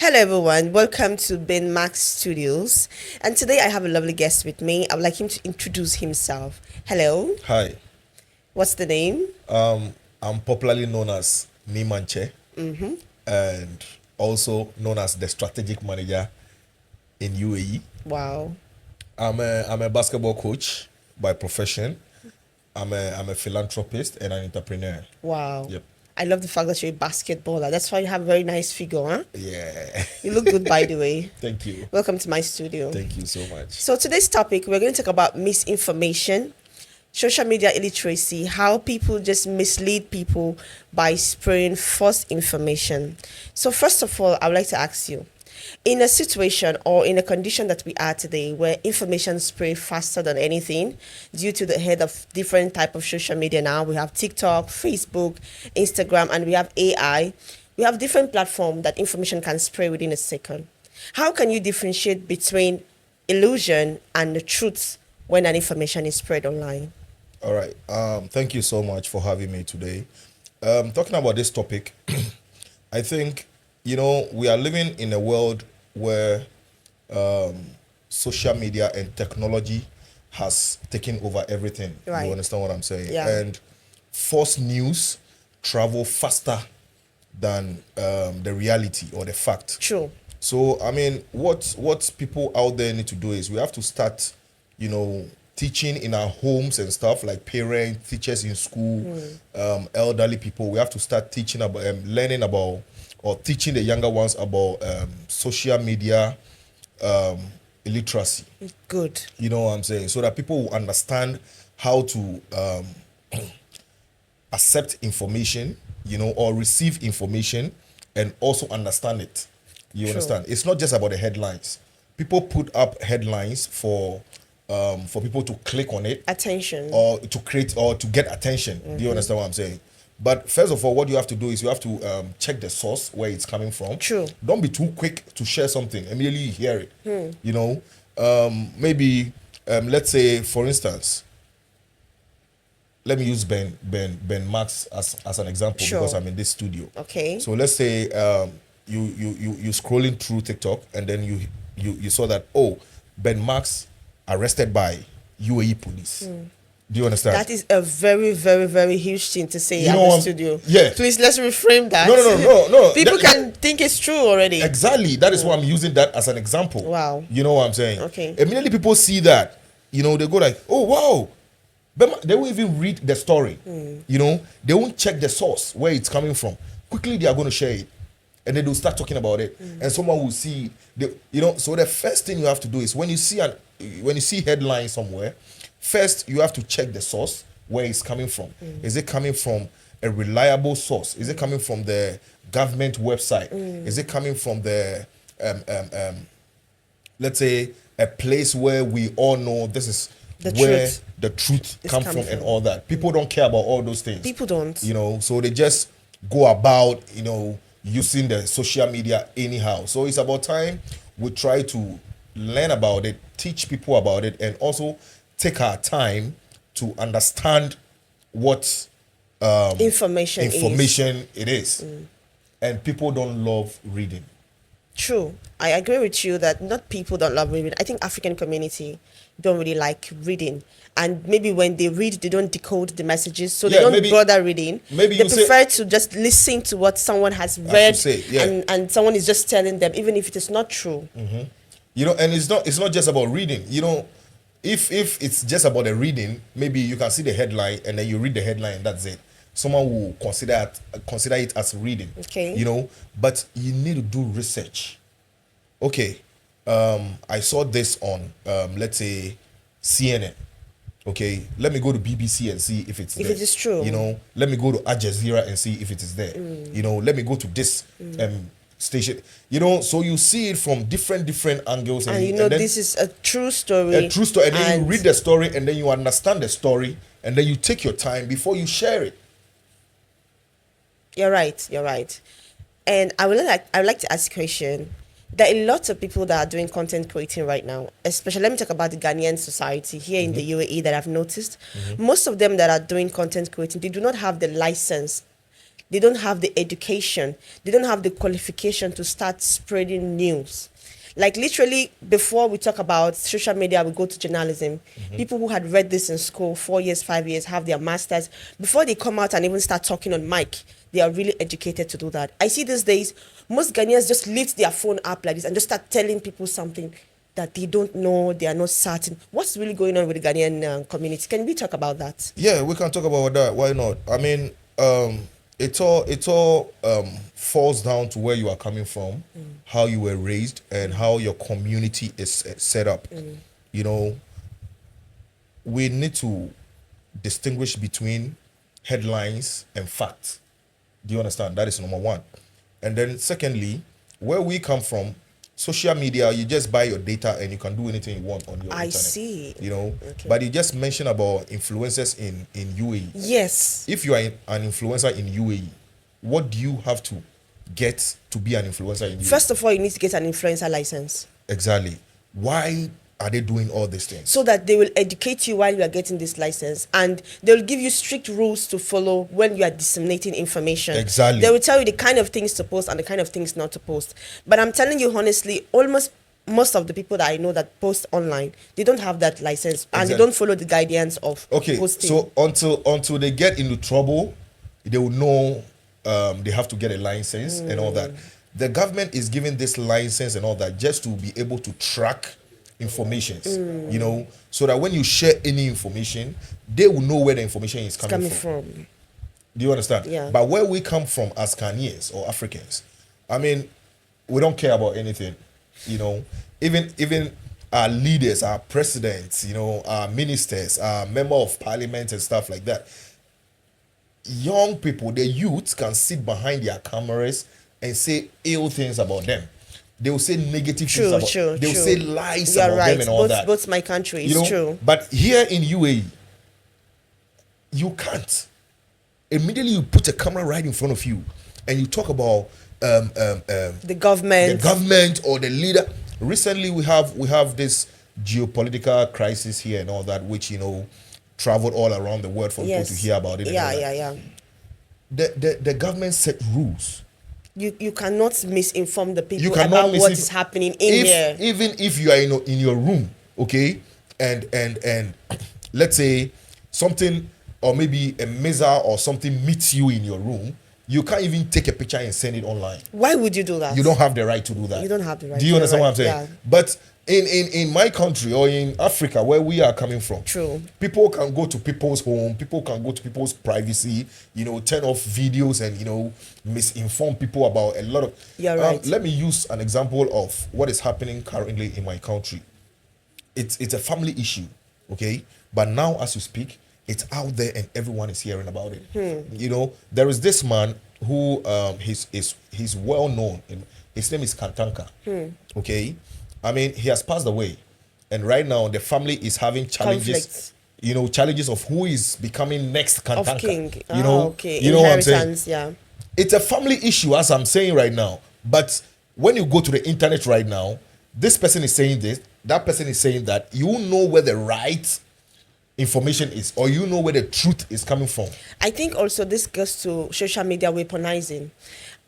Hello, everyone. Welcome to Ben Max Studios. And today I have a lovely guest with me. I would like him to introduce himself. Hello. Hi, What's the name? I'm popularly known as Nimanche and also known as the strategic manager in UAE. Wow. I'm a basketball coach by profession. I'm a philanthropist and an entrepreneur. Wow. Yep. I love the fact that you're a basketballer. That's why you have a very nice figure, huh? Yeah. You look good, by the way. Thank you. Welcome to my studio. Thank you so much. So, today's topic, we're going to talk about misinformation, social media illiteracy, how people just mislead people by spraying false information. So, first of all, I would like to ask you, in a situation or in a condition that we are today where information spread faster than anything due to the head of different type of social media, now we have TikTok, Facebook, Instagram, and we have AI. We have different platforms that information can spread within a second. How can you differentiate between illusion and the truth when an information is spread online? All right. Thank you so much for having me today. Talking about this topic, I think, we are living in a world where social media and technology has taken over everything. Right. You understand what I'm saying? Yeah. And false news travel faster than the reality or the fact. True. So, I mean, what people out there need to do is we have to start, teaching in our homes and stuff, like parents, teachers in school, elderly people. We have to start teaching about, learning about, or teaching the younger ones about social media illiteracy. Good. You know what I'm saying? So that people will understand how to accept information, or receive information and also understand it. You True. understand? It's not just about the headlines. People put up headlines for people to click on it Attention. or to create or to get attention. Do you understand what I'm saying? But first of all, what you have to do is you have to check the source where it's coming from. True. Don't be too quick to share something. Immediately you hear it. Maybe let's say, for instance, let me use Ben Max as an example. Sure. Because I'm in this studio. Okay. So let's say you scrolling through TikTok and then you saw that, oh, Ben Max arrested by UAE police. Do you understand? That is a very, very, very huge thing to say at know, the studio. yeah. Please, let's reframe that. No. People can think it's true already. Exactly. That is why I'm using that as an example. Wow. You know what I'm saying? Okay. Immediately people see that, they go like, oh, wow. But they won't even read the story. They won't check the source, where it's coming from. Quickly, they are going to share it. And then they'll start talking about it. And someone will see, so the first thing you have to do is when you see headline somewhere, first you have to check the source, where it's coming from. Is it coming from a reliable source? Is it coming from the government website? Is it coming from the, let's say, a place where we all know this is where the truth comes from and all that? People don't care about all those things. People don't. So they just go about, using the social media anyhow. So it's about time we try to learn about it, teach people about it, and also take our time to understand what Information it is. And people don't love reading. True. I agree with you that not people don't love reading. I think African community don't really like reading. And maybe when they read, they don't decode the messages, so they don't bother reading. Maybe they you prefer to just listen to what someone has read, yeah. and someone is just telling them, even if it is not true. And it's not just about reading. If it's just about the reading, maybe you can see the headline and then you read the headline and that's it. Someone will consider it as reading. Okay. But you need to do research. Okay, I saw this on let's say CNN. Okay, let me go to BBC and see if it's there. If it is true. Let me go to Al Jazeera and see if it is there. Let me go to this station. So you see it from different angles. And then, this is a true story. A true story. And then you read the story and then you understand the story and then you take your time before you share it. You're right. And I would like to ask a question. There are lots of people that are doing content creating right now, especially, let me talk about the Ghanaian society here in the UAE that I've noticed. Most of them that are doing content creating, they do not have the license they don't have the education, they don't have the qualification to start spreading news. Like literally, before we talk about social media, we go to journalism. People who had read this in school 4 years, 5 years, have their masters. Before they come out and even start talking on mic, they are really educated to do that. I see these days, most Ghanaians just lift their phone up like this and just start telling people something that they don't know, they are not certain. What's really going on with the Ghanaian community? Can we talk about that? Yeah, we can talk about that. Why not? I mean, it all falls down to where you are coming from, how you were raised, and how your community is set up. You know, we need to distinguish between headlines and facts. Do you understand? That is number one. And then secondly, where we come from, social media, you just buy your data and you can do anything you want on your I internet. see. You know, Okay. but you just mentioned about influencers in UAE. Yes. If you are an influencer in UAE, what do you have to get to be an influencer in UAE? First of all, you need to get an influencer license Exactly. Why are they doing all these things? so that they will educate you while you are getting this license, and they will give you strict rules to follow when you are disseminating information. Exactly. They will tell you the kind of things to post and the kind of things not to post. But I'm telling you honestly, almost most of the people that I know that post online, they don't have that license and they Exactly. don't follow the guidance of Okay, posting. so until they get into trouble, they will know they have to get a license and all that. The government is giving this license and all that just to be able to track informations, you know, so that when you share any information, they will know where the information is coming from. Do you understand? Yeah. But where we come from as Ghanaians or Africans, I mean, we don't care about anything. You know, even our leaders, our presidents, you know, our ministers, our member of parliament and stuff like that. Young people, the youth can sit behind their cameras and say ill things about them. They will say negative things about they will say lies You're about right. them and all that. Both my countries, You know, true. but here in UAE, you can't. Immediately you put a camera right in front of you and you talk about The government. the government or the leader. Recently we have this geopolitical crisis here and all that, which, you know, traveled all around the world for people to hear about it. And all that. Yeah. The government set rules. You cannot misinform the You people cannot about what is happening in here. Even if you are in your room, okay, and let's say something or maybe a missile or something meets you in your room, you can't even take a picture and send it online. Why would you do that? You don't have the right to do that. You don't have the right. Do you understand what I'm saying? Yeah. But in my country or in Africa where we are coming from, True. people can go to people's home, people can go to people's privacy, you know, turn off videos and, you know, misinform people about a lot of. You're right. Let me use an example of what is happening currently in my country. It's a family issue, okay? But now as you speak, it's out there and everyone is hearing about it. You know, there is this man who he's well known. His name is Kantanka. Okay, I mean, he has passed away, and right now the family is having challenges. Conflicts. You know, challenges of who is becoming next Kantanka. Of king. You know, Okay. you know what I'm saying? Inheritance, yeah. It's a family issue, as I'm saying right now. But when you go to the internet right now, this person is saying this, that person is saying that. You know where the right information is, or you know where the truth is coming from. I think also this goes to social media weaponizing.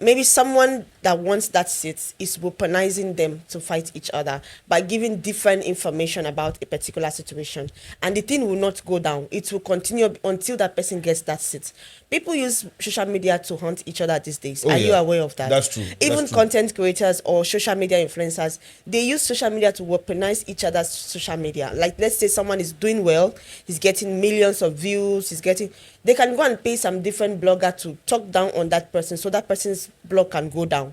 Maybe someone that wants that seat is weaponizing them to fight each other by giving different information about a particular situation. And the thing will not go down. It will continue until that person gets that seat. People use social media to hunt each other these days. Oh, Are yeah. you aware of that? That's true. Even That's true. content creators or social media influencers, they use social media to weaponize each other's social media. Like, let's say someone is doing well, he's getting millions of views, they can go and pay some different blogger to talk down on that person so that person's blog can go down.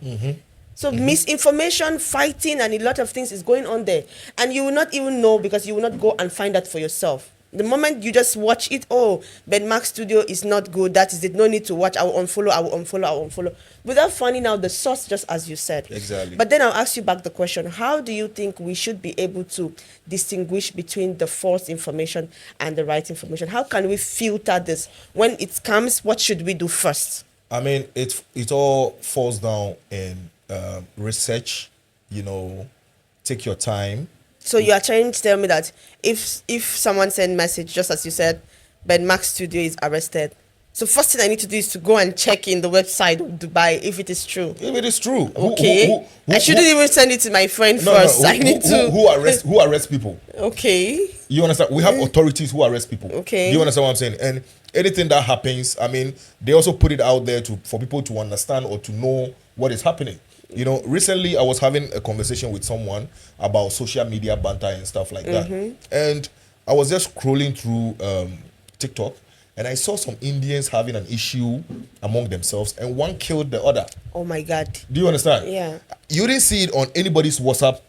So misinformation, fighting, and a lot of things is going on there. And you will not even know because you will not go and find that for yourself. The moment you just watch it, oh, Ben Max Studio is not good, that is it, no need to watch, I will unfollow. Without finding out the source, just as you said. Exactly. But then I'll ask you back the question, how do you think we should be able to distinguish between the false information and the right information? How can we filter this? When it comes, what should we do first? I mean, it all falls down in research. You know, take your time. So you are trying to tell me that if someone send message, just as you said, Ben Max Studio is arrested, that is it, no need to go and find out. No need to go and find out. Without finding out the source, just as you said. So first thing I need to do is to go and check in the website of Dubai if it is true. If it is true, Okay. I shouldn't even send it to my friend no, first. no, I need to. who arrest people? Okay. You understand? We have authorities who arrest people. Okay. Do you understand what I'm saying? And anything that happens, I mean, they also put it out there for people to understand or to know what is happening. You know, recently I was having a conversation with someone about social media banter and stuff like that, and I was just scrolling through TikTok, and I saw some Indians having an issue among themselves, and one killed the other. Oh my God. Do you understand? Yeah. You didn't see it on anybody's WhatsApp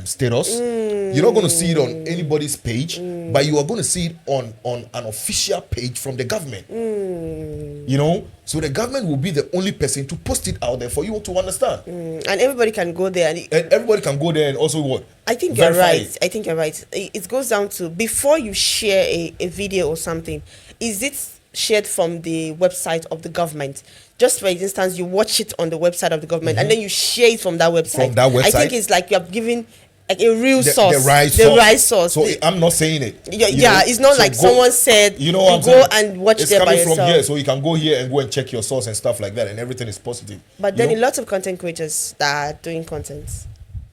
status. You're not going to see it on anybody's page, but you are going to see it on an official page from the government. You know, so the government will be the only person to post it out there for you to understand. And everybody can go there. And everybody can go there and also what? I think you're Verify right. it. I think you're right. It goes down to, before you share a video or something, is it shared from the website of the government? Just for instance, you watch it on the website of the government and then you share it from that website. From that website? I think it's like you're giving like a real source. The right source. So The- I'm not saying it. yeah, it's not So like someone said, you know what I'm go saying? and watch it's there by coming from yourself. here, so you can go here and go and check your source and stuff like that, and everything is positive. But You then know? a lot of content creators that are doing content,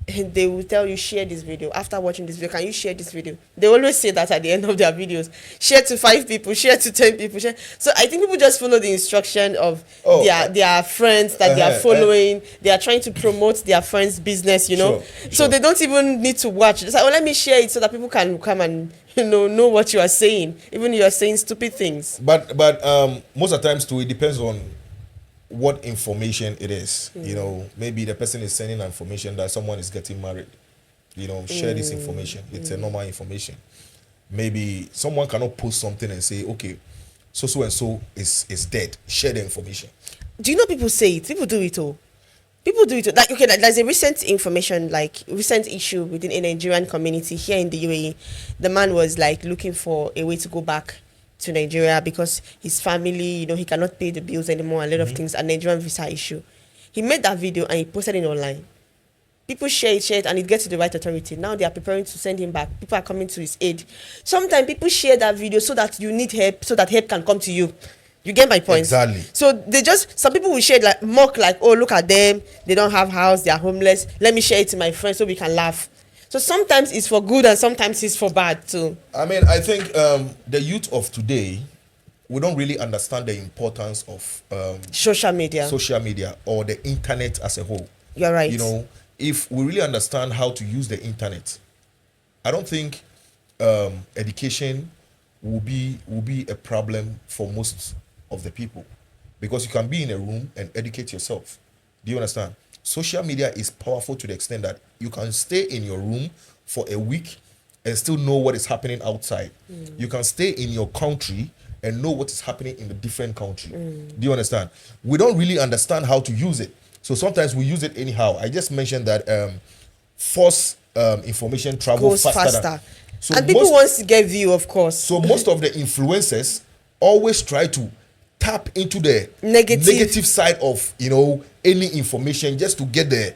they will tell you, share this video. After watching this video, can you share this video? They always say that at the end of their videos. Share to 5 people, share to 10 people. Share. So I think people just follow the instruction of their friends that they are following. They are trying to promote their friends' business, you know. So they don't even need to watch. It's like, oh, let me share it so that people can come and know what you are saying, even if you are saying stupid things. But most of the times too, it depends on what information it is. You know, maybe the person is sending information that someone is getting married. You know, share this information. It's a normal information. Maybe someone cannot post something and say, okay, so and so is dead. Share the information. Do you know people say it? People do it all. People do it. Like, okay, like, there's a recent issue within a Nigerian community here in the UAE. The man was like looking for a way to go back to Nigeria because his family, he cannot pay the bills anymore, a lot of things, a Nigerian visa issue. He made that video and he posted it online. People share it, and it gets to the right authority. Now they are preparing to send him back. People are coming to his aid. Sometimes people share that video so that you need help, so that help can come to you. You get my point? Exactly. So some people will share like mock, like, oh, look at them, they don't have house, they are homeless. Let me share it to my friends so we can laugh. So sometimes it's for good and sometimes it's for bad too. I mean, I think the youth of today, we don't really understand the importance of social media or the internet as a whole. You're right. You know, if we really understand how to use the internet, I don't think education will be a problem for most of the people, because you can be in a room and educate yourself. Do you understand? Social media is powerful to the extent that you can stay in your room for a week and still know what is happening outside. You can stay in your country and know what is happening in a different country. Do you understand? We don't really understand how to use it. So sometimes we use it anyhow. I just mentioned that false information travels faster. So and people want to get view, of course. So most of the influencers always try to tap into the negative side of any information just to get the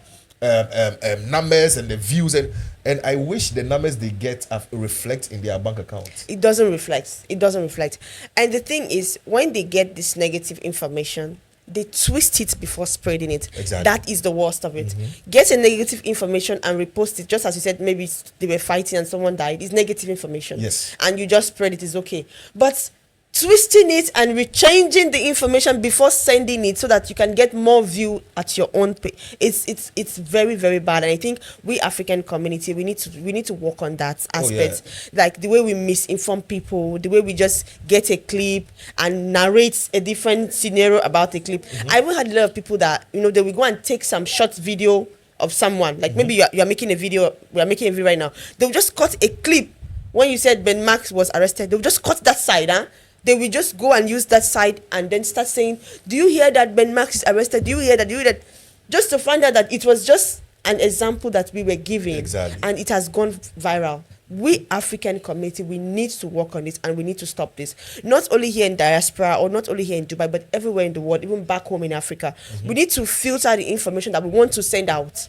numbers and the views, and I wish the numbers they get reflect in their bank accounts. It doesn't reflect. And the thing is, when they get this negative information, they twist it before spreading it. Exactly. That is the worst of it. Get a negative information and repost it, just as you said, maybe they were fighting and someone died. It's negative information. Yes. And you just spread it, is okay. But twisting it and rechanging the information before sending it so that you can get more view at your own page, it's very, very bad. And I think we African community, we need to work on that aspect. Like the way we misinform people, the way we just get a clip and narrate a different scenario about a clip. I even had a lot of people that they will go and take some short video of someone, like maybe you are making a video, we are making a video right now, they'll just cut a clip when you said Ben Max was arrested. They'll just cut that side, they will just go and use that side and then start saying, do you hear that Ben Max is arrested? Do you hear that? Just to find out that it was just an example that we were giving. Exactly. And it has gone viral. We African community, we need to work on it and we need to stop this. Not only here in diaspora or not only here in Dubai, but everywhere in the world, even back home in Africa. We need to filter the information that we want to send out.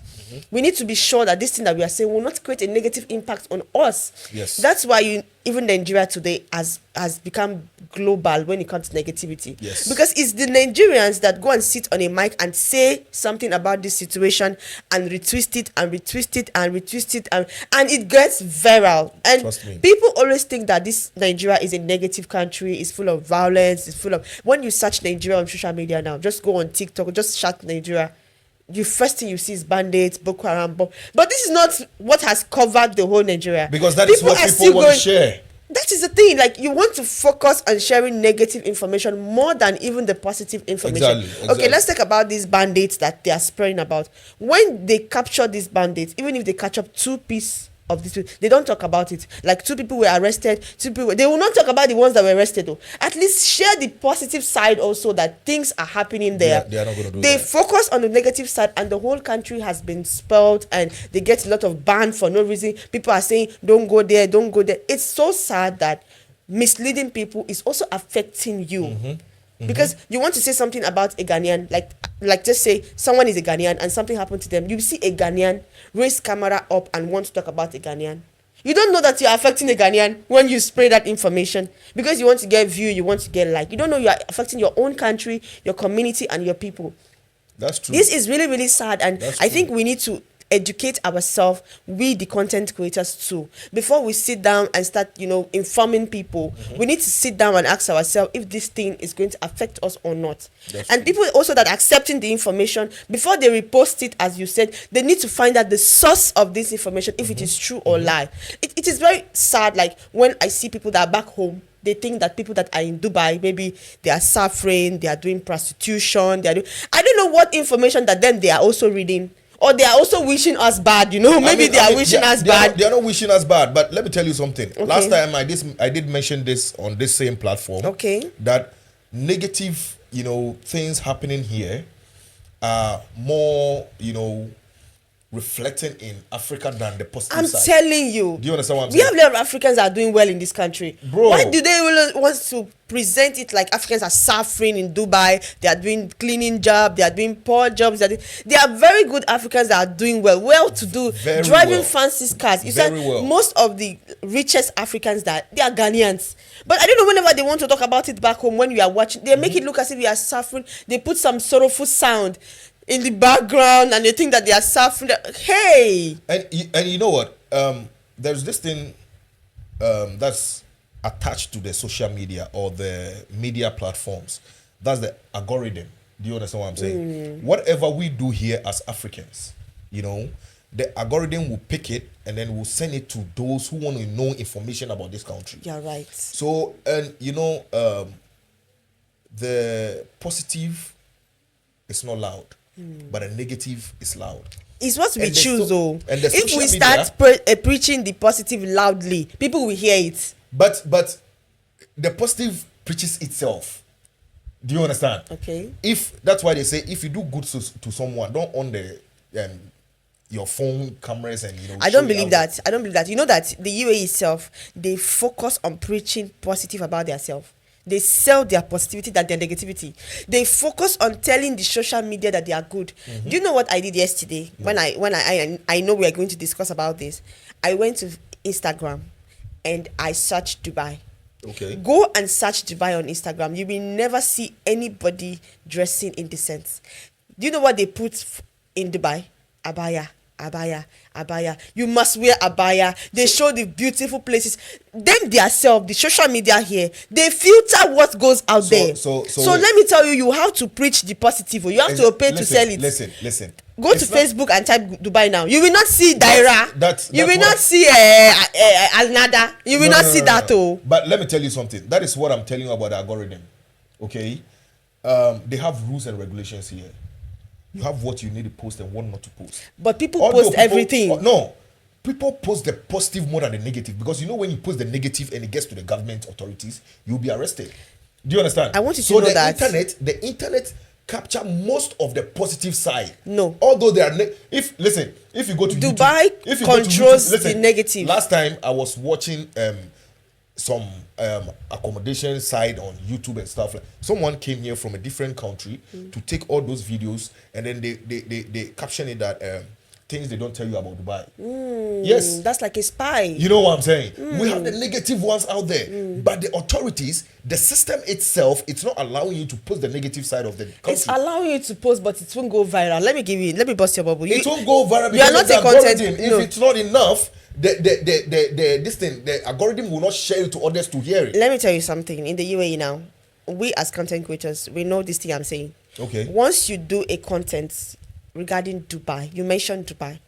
We need to be sure that this thing that we are saying will not create a negative impact on us. Yes. That's why even Nigeria today has become global when it comes to negativity. Yes. Because it's the Nigerians that go and sit on a mic and say something about this situation and retwist it and retwist it and retwist it, and it gets viral. And Trust me. people always think that this Nigeria is a negative country, it's full of violence, it's full of, when you search Nigeria on social media now, just go on TikTok, just search Nigeria, the first thing you see is bandits, Boko Haram, but this is not what has covered the whole Nigeria. Because that is what people want to share. That is the thing. Like, you want to focus on sharing negative information more than even the positive information. Exactly. Okay, let's talk about these bandits that they are spreading about. When they capture these bandits, even if they catch up two pieces of this, they don't talk about it. Like, two people were arrested, they will not talk about the ones that were arrested though. At least share the positive side also, that things are happening there. They are not going to do They that. focus on the negative side, and the whole country has been spoiled, and they get a lot of ban for no reason. People are saying don't go there, don't go there. It's so sad that misleading people is also affecting you. Because you want to say something about a Ghanaian, like just say someone is a Ghanaian and something happened to them. You see a Ghanaian raise camera up and want to talk about a Ghanaian. You don't know that you're affecting a Ghanaian when you spray that information, because you want to get view, you want to get like. You don't know you are affecting your own country, your community, and your people. That's true. This is really, really sad, and That's I think true. we need to educate ourselves, we the content creators too, before we sit down and start, informing people. We need to sit down and ask ourselves if this thing is going to affect us or not. That's And true. people also that are accepting the information, before they repost it, as you said, they need to find out the source of this information, if it is true or lie. It is very sad, like when I see people that are back home, they think that people that are in Dubai, maybe they are suffering, they are doing prostitution, I don't know what information that then they are also reading, or they are also wishing us bad, maybe they are wishing us bad. They are not wishing us bad, but let me tell you something. Okay. Last time I did mention this on this same platform. Okay. That negative, things happening here are more, reflecting in Africa than the positive I'm side. telling you. Do you understand what I'm We saying? have a lot of Africans that are doing well in this country. Bro. Why do they really want to present it like Africans are suffering in Dubai? They are doing cleaning job, they are doing poor jobs. They are very good Africans that are doing well to do, Very driving well. fancy cars. You Very said well. most of the richest Africans they are Ghanaians. But I don't know, whenever they want to talk about it back home, when we are watching, they make it look as if we are suffering. They put some sorrowful sound in the background, and they think that they are suffering. Hey, And you know what? There's this thing that's attached to the social media or the media platforms. That's the algorithm. Do you understand what I'm saying? Whatever we do here as Africans, the algorithm will pick it and then will send it to those who want to know information about this country. you're right. So, and the positive is not loud, but the negative is loud. It's what we And the choose, though. and the If social we media- start preaching the positive loudly, people will hear it. But the positive preaches itself. Do you understand? Okay. If that's why they say if you do good to someone, don't on the your phone cameras and I don't show it believe out. that. I don't believe that. You know that the UAE itself, they focus on preaching positive about themselves. They sell their positivity than their negativity. They focus on telling the social media that they are good. Do you know what I did yesterday? When I know we are going to discuss about this, I went to Instagram and I searched Dubai. Okay. Go and search Dubai on Instagram. You will never see anybody dressing indecent. Do you know what they put in Dubai? Abaya. You must wear abaya. They show the beautiful places. Them themselves, the social media here, they filter what goes out there. So let me tell you, you have to preach the positive. You have to pay to sell it. Listen. Go to Facebook and type Dubai now. You will not see Daira. You will not see Al Nada. You will not see that. Oh. But let me tell you something. That is what I'm telling you about the algorithm. Okay, they have rules and regulations here. You have what you need to post and what not to post. But people Although post everything. No, people post the positive more than the negative, because when you post the negative and it gets to the government authorities, you'll be arrested. Do you understand? I want you to know that the internet capture most of the positive side. No. Although they are if you go to Dubai YouTube, if you go to controls YouTube, the negative. Last time I was watching some accommodation side on YouTube and stuff. Like someone came here from a different country to take all those videos, and then they caption it that things they don't tell you about Dubai. Yes. That's like a spy. You know what I'm saying? We have the negative ones out there, but the authorities, the system itself, it's not allowing you to post the negative side of the country. It's allowing you to post, but it won't go viral. Let me bust your bubble. It won't go viral you are because not of the a content. algorithm. No. If it's not enough, the algorithm will not share it to others to hear it. Let me tell you something. In the UAE now, we as content creators, we know this thing I'm saying. Okay. Once you do a content regarding Dubai, you mention Dubai.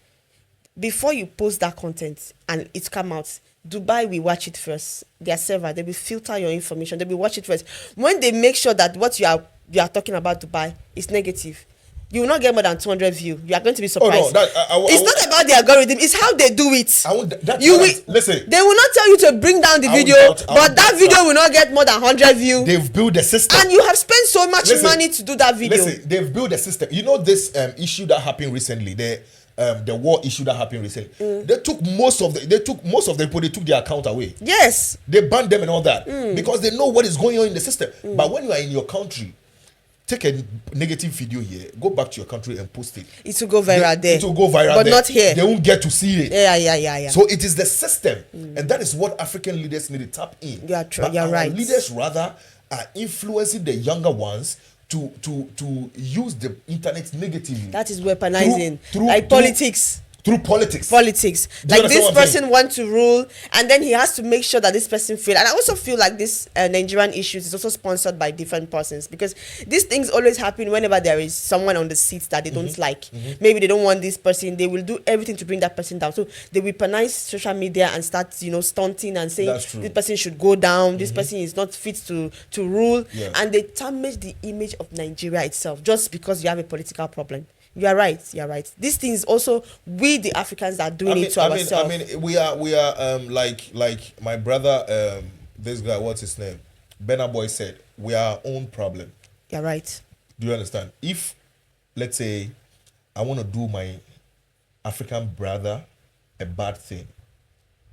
Before you post that content and it come out, Dubai will watch it first. Their server, they will filter your information. They will watch it first. When they make sure that what you are talking about Dubai is negative, you will not get more than 200 views. You are going to be surprised. It's not about the algorithm. It's how they do it. Listen. They will not tell you to bring down the video, but that video will not get more than 100 views. They've built the system, and you have spent so much money to do that video. Listen, they've built the system. You know this issue that happened recently. The war issue that happened recently. They took most of the people. They took their account away. Yes. They banned them and all that because they know what is going on in the system. But when you are in your country, take a negative video here, go back to your country and post it. It will go viral there. It will go viral but there. Not here. They won't get to see it. Yeah. So it is the system, and that is what African leaders need to tap in. You're our right. Leaders rather are influencing the younger ones to use the internet negatively. That is weaponizing, through politics. Through politics. Like this person wants to rule, and then he has to make sure that this person fails. And I also feel like this Nigerian issues is also sponsored by different persons, because these things always happen whenever there is someone on the seat that they don't like. Maybe they don't want this person. They will do everything to bring that person down. So they weaponize social media and start, stunting and saying this person should go down. This person is not fit to rule, and they damage the image of Nigeria itself just because you have a political problem. You are right. These things also, we the Africans are doing it to ourselves. We are like my brother, this guy, what's his name? Benna Boy said, we are our own problem. You're right. Do you understand? If, let's say, I want to do my African brother a bad thing,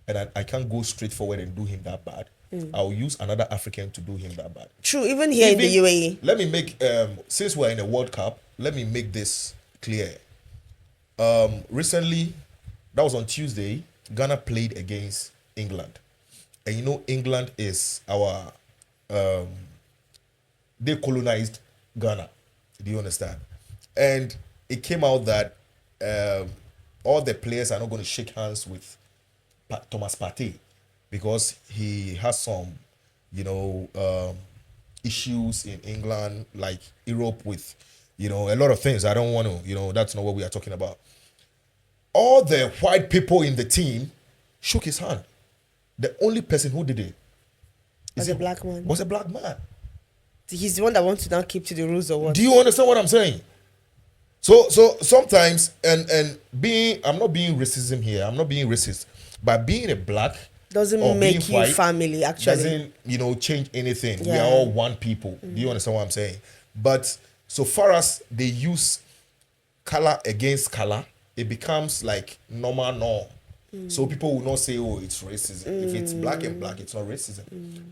and I can't go straight forward and do him that bad, I'll use another African to do him that bad. True, even here in the UAE. Let me make, since we're in a World Cup, let me make this clear. Recently, that was on Tuesday, Ghana played against England. And England is our, they colonized Ghana. Do you understand? And it came out that all the players are not going to shake hands with Thomas Partey because he has some, issues in England, like Europe with, a lot of things. I don't want to, that's not what we are talking about. All the white people in the team shook his hand. The only person who did it was a black man. Was a black man. He's the one that wants to now keep to the rules or what? Do you understand what I'm saying? So sometimes, and I'm not being racism here. I'm not being racist. But being a black doesn't make you white, family, actually. Doesn't, change anything. Yeah. We are all one people. Do you understand what I'm saying? But so far as they use color against color, it becomes like normal norm. So people will not say, oh, it's racism. If it's black and black, it's not racism.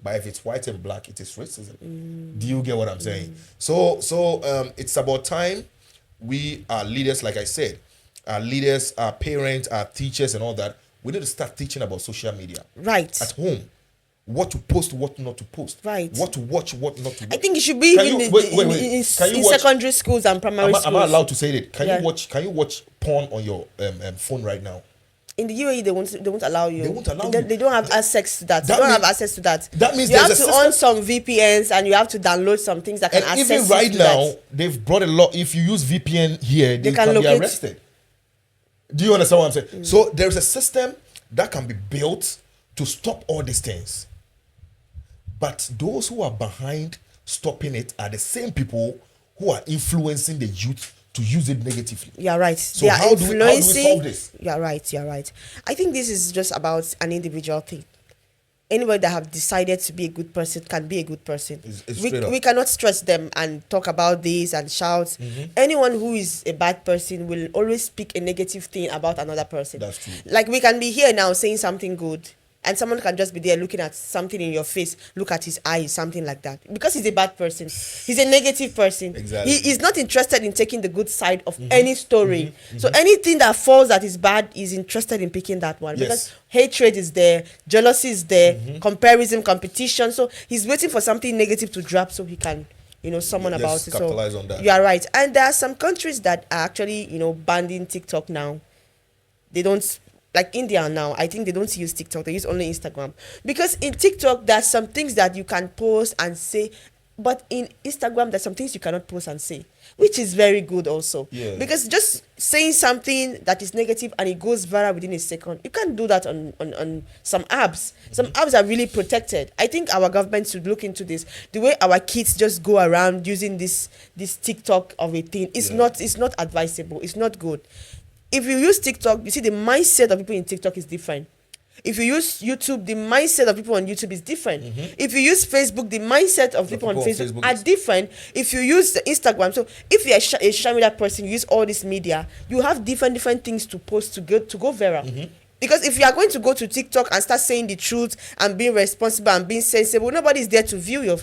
But if it's white and black, it is racism. Do you get what I'm saying? So it's about time we are leaders, like I said, our leaders, our parents, our teachers and all that. We need to start teaching about social media. Right. At home. What to post, what not to post. Right. What to watch, what not to watch. I think it should be in secondary schools and primary schools. Am I allowed to say that? Can you watch porn on your phone right now? In the UAE, they won't allow you. They won't allow you. They don't have access to that. They don't have access to that. That means you have to on some VPNs and you have to download some things that can access. And even right now, they've brought a lot. If you use VPN here, they can be arrested. Do you understand what I'm saying? So there's a system that can be built to stop all these things. But those who are behind stopping it are the same people who are influencing the youth to use it negatively. You're right. So how do we solve this? You're right. I think this is just about an individual thing. Anybody that have decided to be a good person can be a good person. We cannot stress them and talk about this and shout. Anyone who is a bad person will always speak a negative thing about another person. That's true. Like we can be here now saying something good, and someone can just be there looking at something in your face, look at his eyes, something like that, because he's a bad person, he's a negative person. Exactly. He is not interested in taking the good side of any story. So anything that falls that is bad, is interested in picking that one. Yes. Because hatred is there, jealousy is there, comparison, competition. So he's waiting for something negative to drop so he can, someone Yes, about it. capitalize So on that. you are right. And there are some countries that are actually, banning TikTok now. They don't, like India now, I think they don't use TikTok, they use only Instagram. Because in TikTok, there are some things that you can post and say, but in Instagram, there's some things you cannot post and say, which is very good also. Yeah. Because just saying something that is negative and it goes viral within a second, you can't do that on some apps. Some apps are really protected. I think our government should look into this. The way our kids just go around using this TikTok of a thing, it's not advisable. It's not good. If you use TikTok, you see the mindset of people in TikTok is different. If you use YouTube, the mindset of people on YouTube is different. If you use Facebook, the mindset of people on Facebook are different. If you use the Instagram, so if you're a social media person, you use all this media, you have different things to post to go viral. Because if you are going to go to TikTok and start saying the truth and being responsible and being sensible, nobody's there to view you.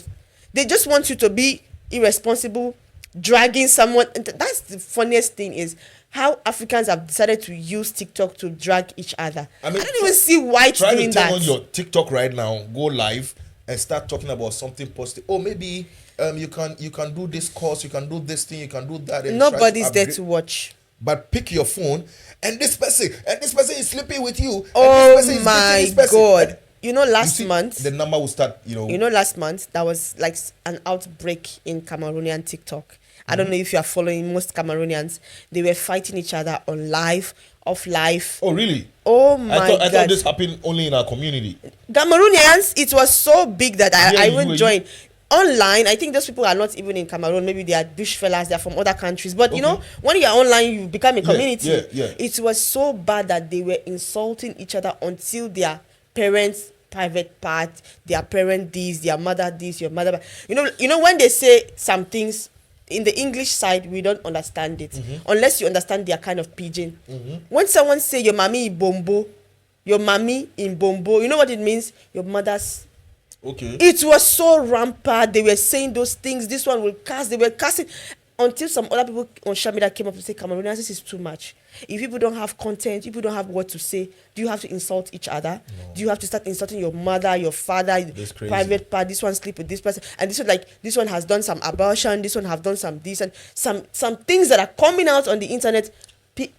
They just want you to be irresponsible, dragging someone. And that's the funniest thing, is how Africans have decided to use TikTok to drag each other. I don't even see whites doing that. Try to turn on your TikTok right now, go live, and start talking about something positive. Oh, maybe you can do this course, you can do this thing, you can do that. And nobody's there to watch. But pick your phone, and this person is sleeping with you. Oh my God! Last see, month the number will start. Last month there was like an outbreak in Cameroonian TikTok. I don't know if you are following. Most Cameroonians, they were fighting each other on live, off live. Oh really? Oh my God! I thought this happened only in our community. Cameroonians, it was so big that I even joined. You? Online, I think those people are not even in Cameroon. Maybe they are bush fellas, they are from other countries. But when you are online, you become a community. Yeah. It was so bad that they were insulting each other until their parents' private part, their parent this, their mother this, your mother. When they say some things in the English side, we don't understand it unless you understand their kind of pidgin. When someone say your mommy in bombo, you know what it means? Your mother's. Okay. It was so rampant. They were saying those things. This one will cast. They were casting until some other people on social media came up and said, Cameroonians, this is too much. If people don't have content, if people don't have what to say, do you have to insult each other? No. Do you have to start insulting your mother, your father, private part? This one sleep with this person, and this one has done some abortion. This one have done some this and some things that are coming out on the internet.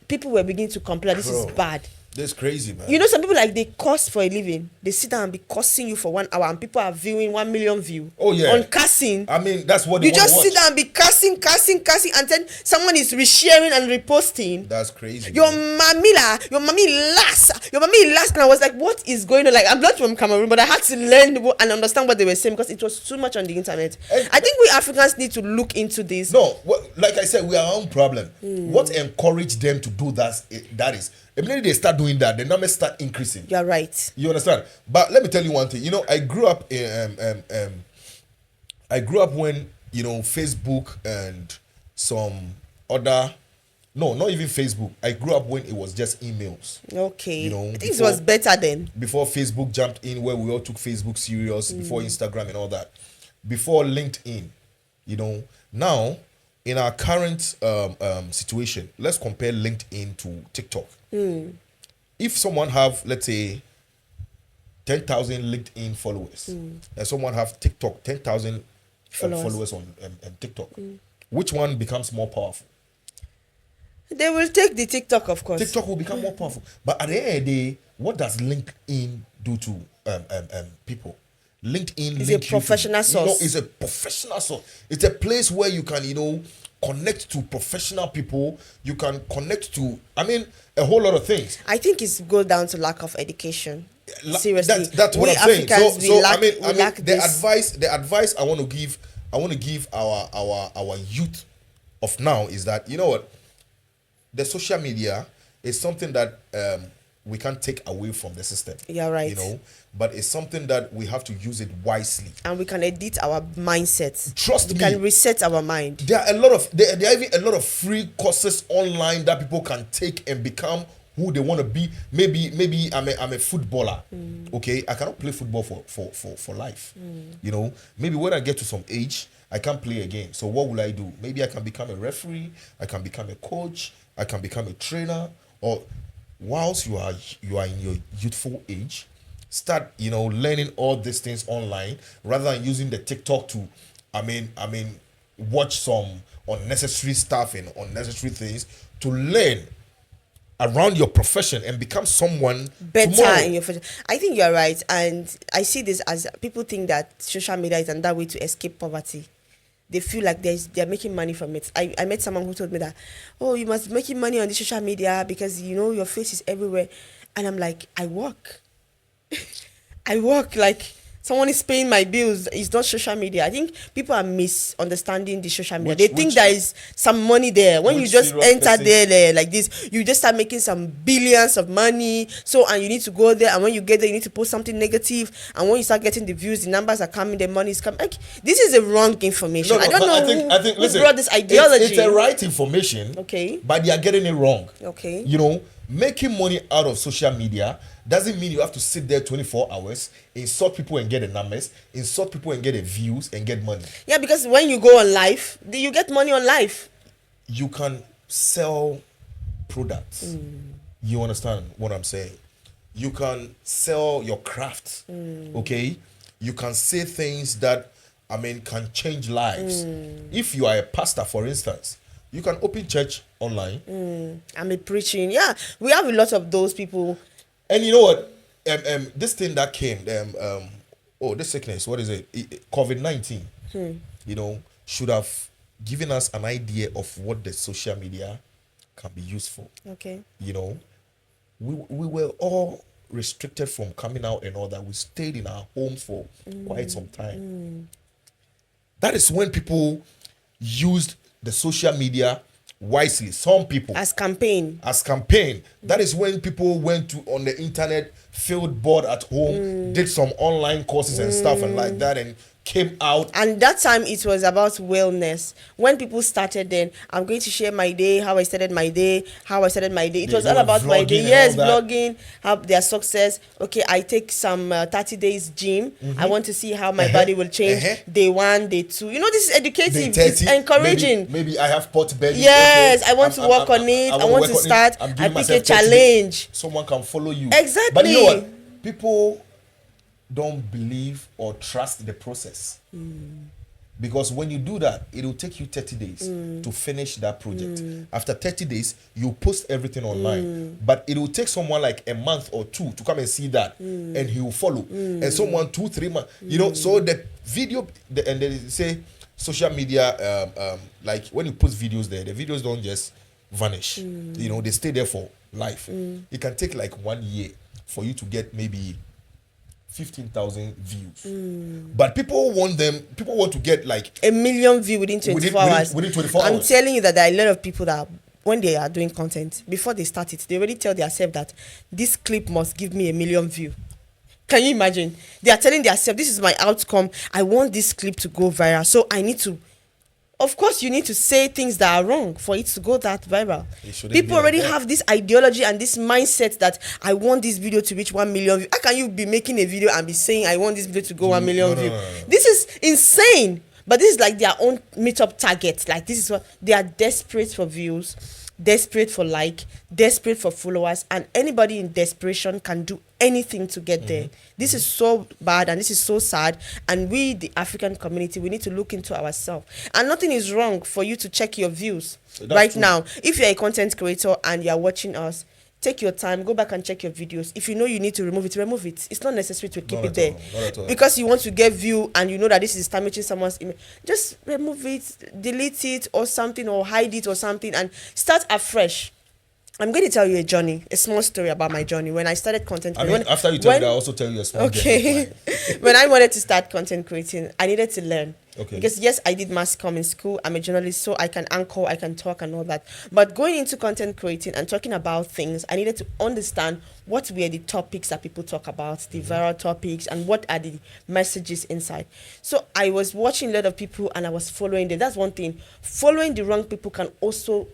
People were beginning to complain. This is bad. That's crazy, man. Some people, like, they curse for a living. They sit down and be cursing you for 1 hour, and people are viewing 1 million view. Oh yeah. On cursing. I mean, that's what you just sit down and be cursing, and then someone is resharing and reposting. That's crazy. Your mommy last. And I was like, what is going on? Like, I'm not from Cameroon, but I had to learn and understand what they were saying because it was too much on the internet. I think we Africans need to look into this. No, like I said, we are our own problem. What encouraged them to do that is immediately they start doing that, the numbers start increasing. You're right. You understand? But let me tell you one thing. I grew up when Facebook and some other. No, not even Facebook. I grew up when it was just emails. Okay. I think it was better then. Before Facebook jumped in, where we all took Facebook serious. Before Instagram and all that. Before LinkedIn. Now in our current situation, let's compare LinkedIn to TikTok. If someone have, let's say, 10,000 LinkedIn followers, and someone have TikTok 10,000 followers on TikTok, which one becomes more powerful? They will take the TikTok, of course. TikTok will become more powerful. But at the end of the day, what does LinkedIn do to people? LinkedIn is a professional source. It's a professional source. It's a place where you can, connect to professional people. You can connect to, a whole lot of things. I think it's go down to lack of education. Seriously, that's what I'm saying. The advice I want to give our youth of now is that, you know what, the social media is something that we can't take away from the system. You're right. But it's something that we have to use it wisely. And we can edit our mindset. Trust me. We can reset our mind. There are even a lot of free courses online that people can take and become who they want to be. Maybe I'm a footballer. Okay, I cannot play football for life. You know, maybe when I get to some age, I can't play again. So what will I do? Maybe I can become a referee, I can become a coach, I can become a trainer, or whilst you are in your youthful age, start, you know, learning all these things online rather than using the TikTok to watch some unnecessary stuff and unnecessary things to learn around your profession and become someone better tomorrow. in your future. I think you're right, and I see this as people think that social media is another way to escape poverty. They feel like they're making money from it. I met someone who told me that, oh, you must be making money on the social media because you know your face is everywhere, and I'm like, I work. I work like someone is paying my bills. It's not social media. I think people are misunderstanding the social media. They think there is some money there. When you just enter there like this, you just start making some billions of money. So, and you need to go there. And when you get there, you need to post something negative. And when you start getting the views, the numbers are coming, the money is coming. Like, this is a wrong information. I don't know who brought this ideology. It's a right information. Okay. But they are getting it wrong. Okay. You know, making money out of social media doesn't mean you have to sit there 24 hours, insult people and get the numbers, insult people and get the views and get money. Yeah, because when you go on live, you get money on live. You can sell products. You understand what I'm saying? You can sell your craft. Okay? You can say things that, can change lives. If you are a pastor, for instance, you can open church online. Preaching. Yeah, we have a lot of those people. And you know what? This thing that came, this sickness, what is it? COVID-19, you know, should have given us an idea of what the social media can be used for. Okay. You know, we were all restricted from coming out and all that. We stayed in our homes for quite some time. That is when people used the social media wisely. Some people as campaign. That is when people went to on the internet, filled bored at home, did some online courses and stuff and like that, and came out. And that time it was about wellness. When people started, then I'm going to share my day, how I started my day. It was all about my day. Yes, blogging, how their success. Okay, I take some 30 days gym. I want to see how my body will change. Day 1, day 2. You know, this is educative. It's encouraging. Maybe I have pot belly. Yes, okay. I want to work on it. I want to start. I pick a challenge. Someone can follow you. Exactly. But you know what? People don't believe or trust the process. Because when you do that, it will take you 30 days to finish that project. After 30 days, you post everything online. But it will take someone like a month or 2 to come and see that, and he will follow. And someone 2-3 months, you know. So the video, and they say social media, like when you post videos there, the videos don't just vanish. You know, they stay there for life. It can take like 1 year for you to get maybe 15,000 views. But people want to get like 1 million views within 24 hours. Within 24 hours. I'm telling you that there are a lot of people that when they are doing content, before they start it, they already tell themselves that this clip must give me 1 million views. Can you imagine? They are telling themselves, this is my outcome. I want this clip to go viral. So I need to. Of course, you need to say things that are wrong for it to go that viral. People already have this ideology and this mindset that I want this video to reach 1 million views. How can you be making a video and be saying I want this video to go 1 million views? No. This is insane. But this is like their own meet-up target. Like, this is what they are desperate for views, desperate for desperate for followers, and anybody in desperation can do anything to get there. This is so bad and this is so sad, and we, the African community, we need to look into ourselves. And nothing is wrong for you to check your views right true. Now. If you're a content creator and you're watching us, take your time, go back and check your videos. If you know you need to remove it. It's not necessary to keep it there. Because you want to get view and you know that this is damaging someone's image. Just remove it, delete it or something, or hide it or something, and start afresh. I'm going to tell you a small story about my journey. When I started content creating. After you tell me that, I'll also tell you a small journey. When I wanted to start content creating, I needed to learn. Okay. Because yes, I did mass comm in school. I'm a journalist, so I can anchor, I can talk and all that. But going into content creating and talking about things, I needed to understand what were the topics that people talk about, the viral topics, and what are the messages inside. So I was watching a lot of people and I was following them. That's one thing. Following the wrong people can also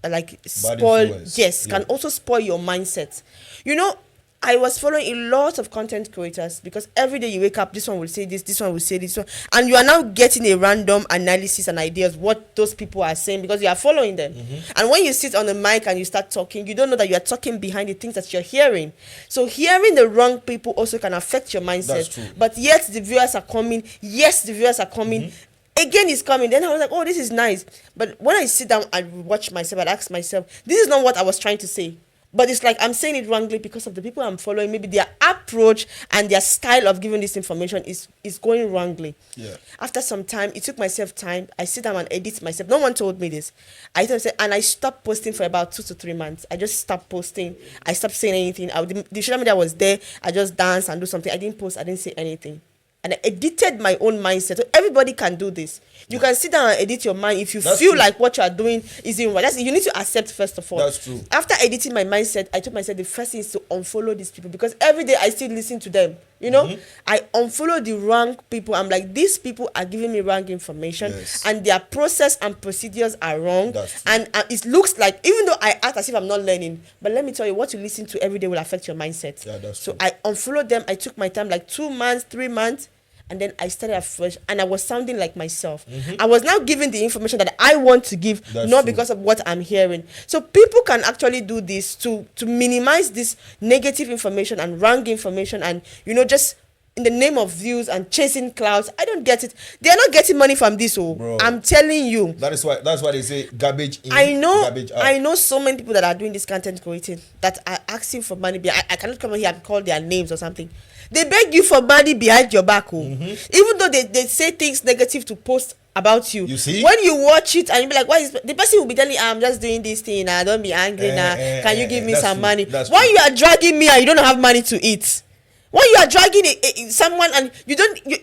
like Bad spoil, influence. yes, Yeah. can also spoil your mindset. You know, I was following a lot of content creators because every day you wake up, this one will say this one will say this one, and you are now getting a random analysis and ideas what those people are saying because you are following them. And when you sit on the mic and you start talking, you don't know that you are talking behind the things that you're hearing. So hearing the wrong people also can affect your mindset. That's true. But yet the viewers are coming. Yes, the viewers are coming. Again, it's coming. Then I was like, oh, this is nice. But when I sit down and watch myself, I ask myself, this is not what I was trying to say. But it's like I'm saying it wrongly because of the people I'm following. Maybe their approach and their style of giving this information is going wrongly. Yeah. After some time, it took myself time. I sit down and edit myself. No one told me this. And I stopped posting for about 2 to 3 months. I just stopped posting. I stopped saying anything. The social media was there. I just dance and do something. I didn't post. I didn't say anything. And I edited my own mindset. So everybody can do this. You can sit down and edit your mind if you That's feel true. like what you are doing is in right. You need to accept first of all. That's true. After editing my mindset, I told myself the first thing is to unfollow these people because every day I still listen to them. You know, I unfollow the wrong people. I'm like, these people are giving me wrong information, Yes. and their process and procedures are wrong. That's true. And it looks like, even though I act as if I'm not learning, but let me tell you, what you listen to every day will affect your mindset. Yeah, that's so true. I unfollowed them. I took my time, like 2 months, 3 months. And then I started afresh, and I was sounding like myself. I was now giving the information that I want to give, That's not true. because of what I'm hearing. So people can actually do this to minimize this negative information and wrong information, and just in the name of views and chasing clouds. I don't get it. They are not getting money from this. Bro. I'm telling you. That's why they say garbage in, I know, garbage out. I know so many people that are doing this content creating that are asking for money. I cannot come here and call their names or something. They beg you for money behind your back. Even though they say things negative to post about you. You see? When you watch it and you be like, why is the person will be telling you, I'm just doing this thing now, don't be angry now. Can you give me that's some true. money? That's Why true. you are dragging me and you don't have money to eat? When you are dragging someone and you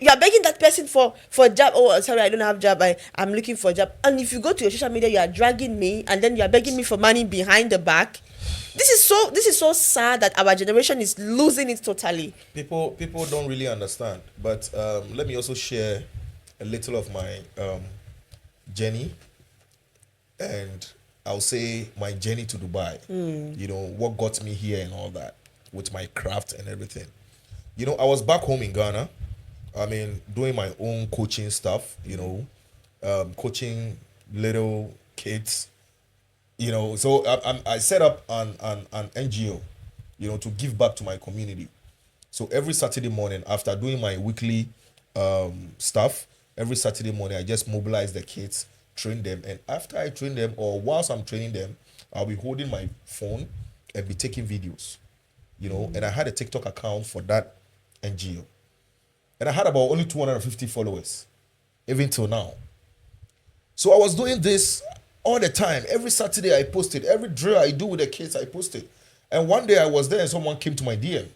are begging that person for a job. Oh, sorry, I don't have job. I'm looking for a job. And if you go to your social media, you are dragging me and then you are begging me for money behind the back. This is so sad that our generation is losing it totally. People don't really understand. But let me also share a little of my journey, and I'll say my journey to Dubai. What got me here and all that with my craft and everything. I was back home in Ghana. I mean, doing my own coaching stuff. Coaching little kids. So I set up an NGO, to give back to my community. So every Saturday morning, after doing my weekly stuff, every Saturday morning I just mobilize the kids, train them, and after I train them, or whilst I'm training them, I'll be holding my phone and be taking videos. And I had a TikTok account for that NGO, and I had about only 250 followers, even till now. So I was doing this all the time. Every Saturday I posted. Every drill I do with the kids, I posted. And one day I was there and someone came to my DM.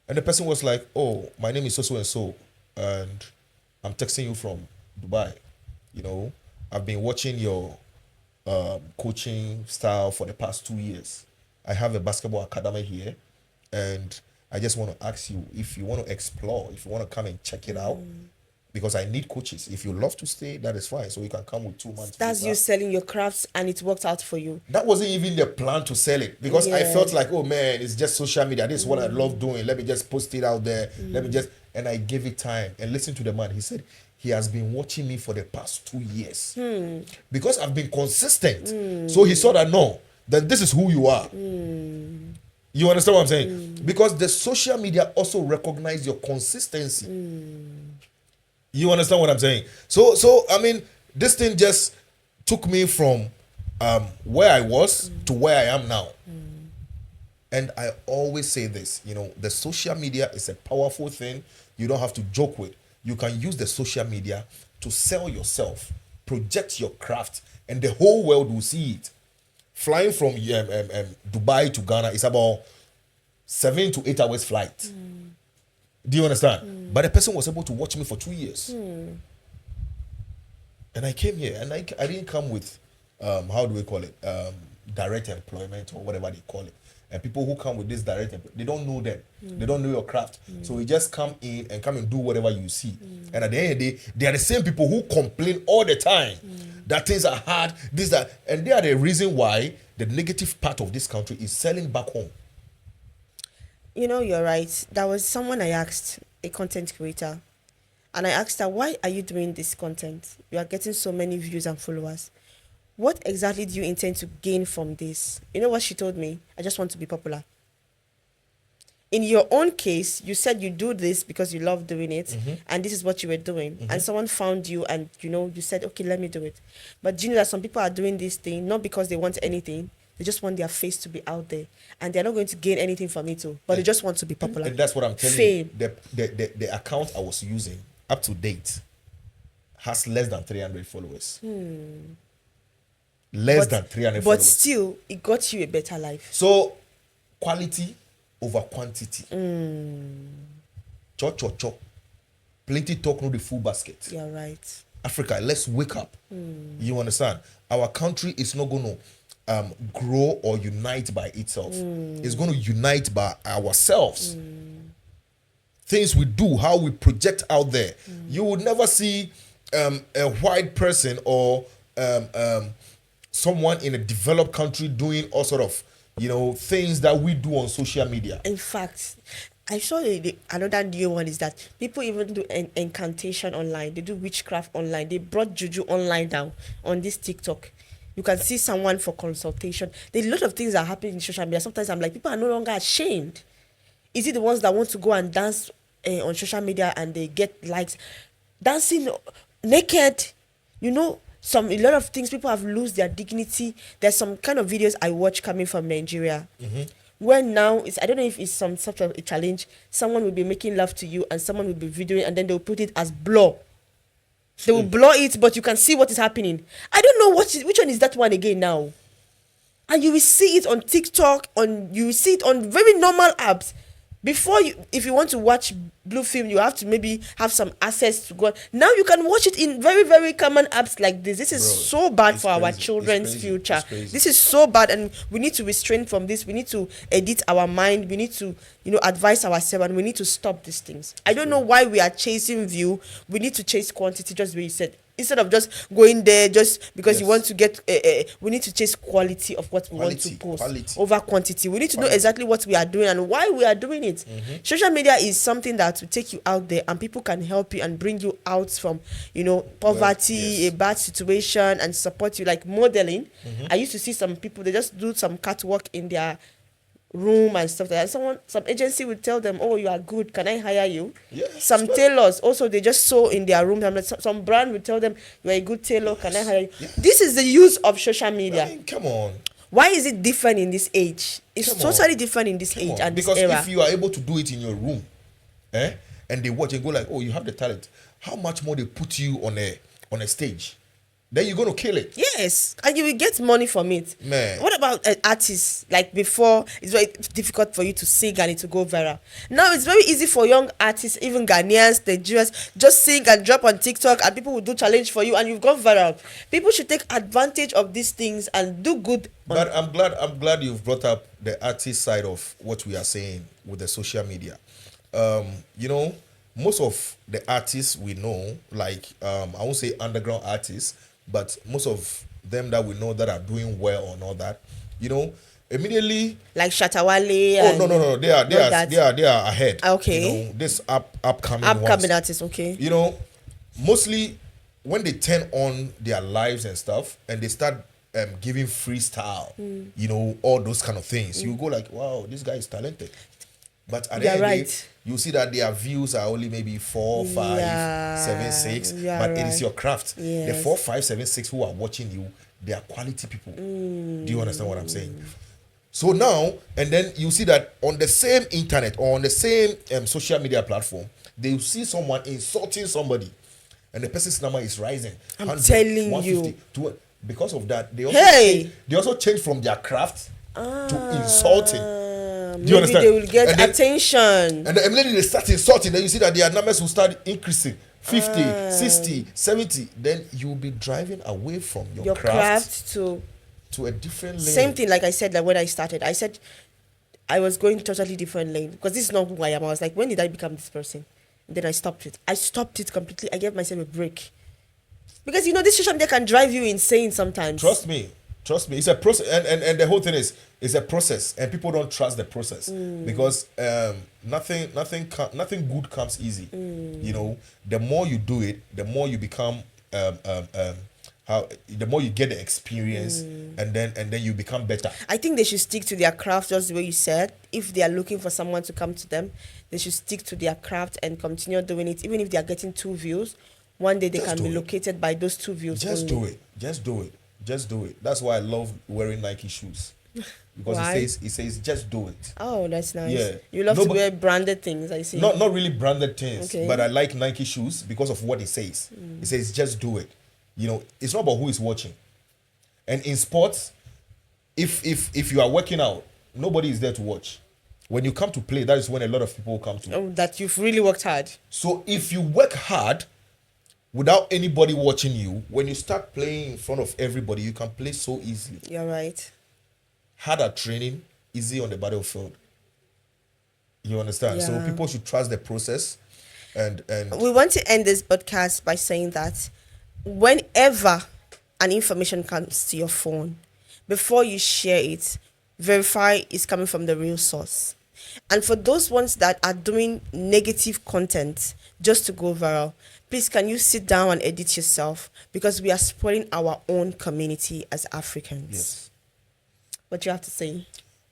And the person was like, oh, my name is so and so. And I'm texting you from Dubai. I've been watching your coaching style for the past 2 years. I have a basketball academy here. And I just want to ask you if you want to explore, if you want to come and check it out. Because I need coaches. If you love to stay, that is fine. So you can come with 2 months. That's you selling your crafts and it worked out for you. That wasn't even the plan to sell it. Because I felt like, oh man, it's just social media. This is what I love doing. Let me just post it out there. And I gave it time. And listen to the man. He said he has been watching me for the past 2 years. Because I've been consistent. So he saw that, no, that this is who you are. You understand what I'm saying? Because the social media also recognize your consistency. You understand what I'm saying? So I mean, this thing just took me from where I was to where I am now. And I always say this, the social media is a powerful thing you don't have to joke with. You can use the social media to sell yourself, project your craft, and the whole world will see it. Flying from Dubai to Ghana is about 7 to 8 hours flight. Do you understand? But the person was able to watch me for 2 years. And I came here, and I didn't come with, how do we call it? Direct employment or whatever they call it. And people who come with this direct employment, they don't know them. They don't know your craft. So you just come in and come and do whatever you see. And at the end of the day, they are the same people who complain all the time that things are hard, this, that. And they are the reason why the negative part of this country is selling back home. You know, you're right. There was someone I asked, a content creator, and I asked her, why are you doing this content? You are getting so many views and followers. What exactly do you intend to gain from this? You know what she told me? I just want to be popular. In your own case, you said you do this because you love doing it, and this is what you were doing. And someone found you, and you said, okay, let me do it. But do you know that some people are doing this thing not because they want anything, they just want their face to be out there, and they're not going to gain anything from it too, but they just want to be popular. And that's what I'm telling Fame. you. The account I was using up to date has less than 300 followers. Less than 300 But followers. still, it got you a better life. So, quality over quantity. Cho, cho, cho. Plenty talk, no the full basket. You're right. Africa, let's wake up. You understand? Our country is not going to grow or unite by itself. It's going to unite by ourselves. Things we do, how we project out there. You would never see a white person or someone in a developed country doing all sort of things that we do on social media. In fact, I saw another new one is that people even do incantation online. They do witchcraft online. They brought juju online now on this TikTok. You can see someone for consultation. There's a lot of things that are happening in social media. Sometimes I'm like, people are no longer ashamed. Is it the ones that want to go and dance on social media and they get likes? Dancing naked, a lot of things, people have lost their dignity. There's some kind of videos I watch coming from Nigeria. Where now I don't know if it's some sort of a challenge. Someone will be making love to you and someone will be videoing and then they'll put it as blur. They will blur it, but you can see what is happening. I don't know which one is that one again now. And you will see it on TikTok, you will see it on very normal apps. Before if you want to watch blue film, you have to maybe have some access to go. Now you can watch it in very, very common apps like this. This is so bad for our children's future. This is so bad, and we need to restrain from this. We need to edit our mind. We need to, advise ourselves, and we need to stop these things. I don't know why we are chasing view. We need to chase quantity, just where you said. Instead of just going there just because you want to get we need to chase quality of what we want to post over quantity. We need to know exactly what we are doing and why we are doing it. Social media is something that will take you out there and people can help you and bring you out from poverty, a bad situation, and support you, like modeling. I used to see some people, they just do some catwalk in their room and stuff like that. Some agency would tell them, oh, you are good, can I hire you? Some tailors also, they just sew in their room. Some brand would tell them, you are a good tailor, can I hire you? This is the use of social media. I mean, come on. Why is it different in this age? It's totally different in this age and because this era. if you are able to do it in your room, and they watch and go like, oh, you have the talent, how much more they put you on a stage? Then you're going to kill it. Yes, and you will get money from it. Man. What about artists? Like before, it's very difficult for you to sing and it to go viral. Now it's very easy for young artists, even Ghanaians, Nigerians, just sing and drop on TikTok and people will do challenge for you and you've gone viral. People should take advantage of these things and do good. But I'm glad you've brought up the artist side of what we are saying with the social media. Most of the artists we know, like I won't say underground artists, but most of them that we know that are doing well or not that, immediately like Shatawale. Oh no, they are ahead. Okay. This upcoming artists. Okay. Mostly when they turn on their lives and stuff, and they start giving freestyle, all those kind of things, you go like, wow, this guy is talented. But at the end of the day, you see that their views are only maybe 4, 5, 7, 6. But it is your craft. Yes. The 4, 5, 7, 6 who are watching you, they are quality people. Do you understand what I'm saying? So now, and then you see that on the same internet or on the same social media platform, they will see someone insulting somebody, and the person's number is rising. I'm telling you. Because of that, they also change from their craft to insulting. Do you understand? They will get attention. And then immediately they start insulting. Then you see that their numbers will start increasing. 50, 60, 70. Then you will be driving away from your craft to a different lane. Same thing, like I said, like when I started. I said I was going totally different lane because this is not who I am. I was like, when did I become this person? And then I stopped it. I stopped it completely. I gave myself a break. Because this social media can drive you insane sometimes. Trust me, it's a process, and the whole thing is it's a process, and people don't trust the process because nothing good comes easy. The more you do it, the more you become how the more you get the experience, and then you become better. I think they should stick to their craft, just the way you said. If they are looking for someone to come to them, they should stick to their craft and continue doing it. Even if they are getting 2 views, one day they Just can do be it. located by those 2 views. Just only. do it. Just do it. Just do it. That's why I love wearing Nike shoes because Why? it says just do it. Oh, that's nice. Yeah. You love No, to but- wear branded things, I see. Not really branded things, Okay. but I like Nike shoes because of what it says. It says just do it. It's not about who is watching. And in sports, if you are working out, nobody is there to watch. When you come to play, that is when a lot of people come to. Oh, that you've really worked hard. So if you work hard without anybody watching you, when you start playing in front of everybody, you can play so easily. You're right. Hard at training, easy on the battlefield. You understand? So Yeah. people should trust the process, and We want to end this podcast by saying that whenever an information comes to your phone, before you share it, verify it's coming from the real source. And for those ones that are doing negative content just to go viral, please can you sit down and edit yourself, because we are spoiling our own community as Africans. yes. What you have to say?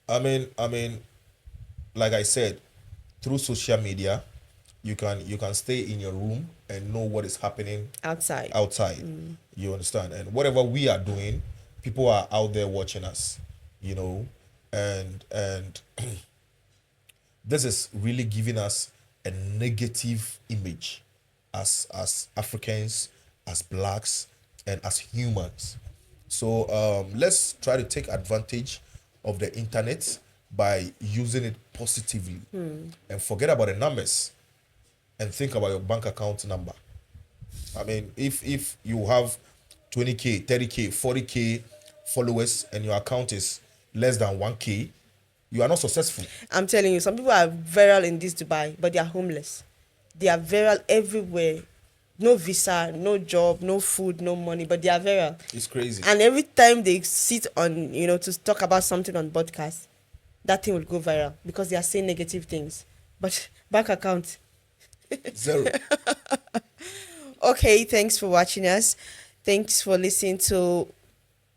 I mean, like I said, through social media, you can stay in your room and know what is happening Outside. outside. You understand? And whatever we are doing, people are out there watching us. And this is really giving us a negative image as Africans, as blacks, and as humans. So let's try to take advantage of the internet by using it positively and forget about the numbers and think about your bank account number. I mean, if you have 20K, 30K, 40K followers and your account is less than 1K, you are not successful. I'm telling you, some people are viral in this Dubai, but they are homeless. They are viral everywhere. No visa, no job, no food, no money, but they are viral. It's crazy. And every time they sit on, to talk about something on podcast, that thing will go viral because they are saying negative things. But bank account. Zero. Okay, thanks for watching us. Thanks for listening to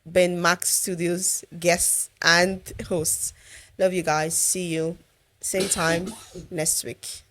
Ben Max Studios guests and hosts. Love you guys. See you same time next week.